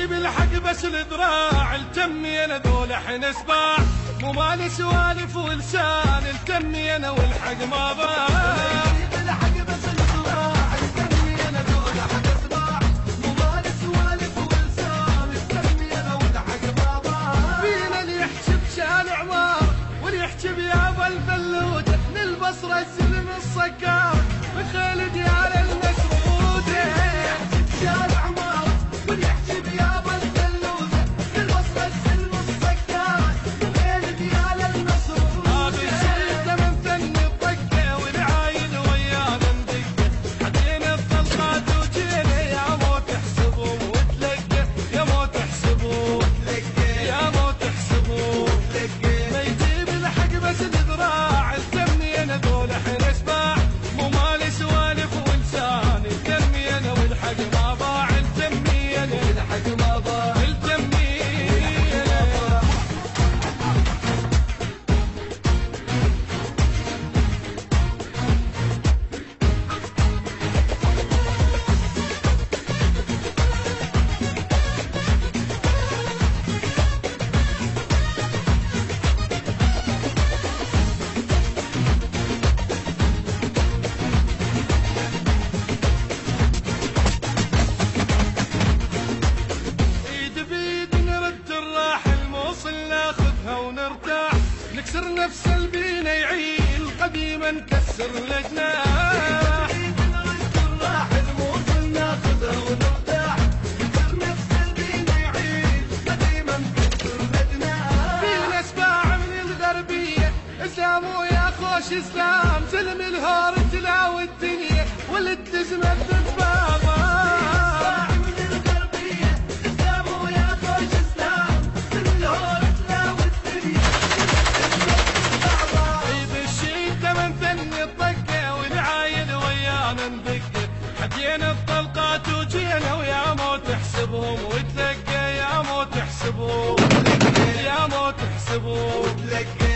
يجيب الحق بس الذراع التمي انا ذول حين سباع مو مالي سوالف ولسان التمي انا والحق ما ضاع يجيب الحق بس الذراع التمي انا ذول حق سباع مو مالي سوالف ولسان التمي انا والحق ما ضاع فينا اللي يحكي بشارع مار واللي يحكي بيابا الفلوده من البصره السلم الصكار بخيل ديار المسروده يحكي بشارع مار واللي يحكي بيابا الفلوده من البصره السلم الصكار بخيل ديار المسروده هذا الشيء من فن الطقه والعاين ويانا ندقه حطينا الطلقات وجينا يا مو تحسبوا وتلقى يا مو تحسبوا وتلقى يا مو تحسبوا وتلقى ما يجيب الحق بس الذراع التمي انا ذول حين اسباع مو مالي سوالف ولسان التمي انا والحق ما ضاع التمي انا والحق ما ضاع التمي انا ونرتاح نكسر نفس البينا يعيل قديما نكسر الجناح راح الموصل ناخذها ونرتاح نكسر نفس البينا يعيل قديما نكسر الجناح فينا سباع من الغربيه اسلام ويا خوش اسلام سلم الهور تلاوي الدنيا واللي تزمت بابا حدينا الطلقات وجينا ويا مو تحسبهم وتلقى يا مو تحسبوا يا مو تحسبوا وتلقى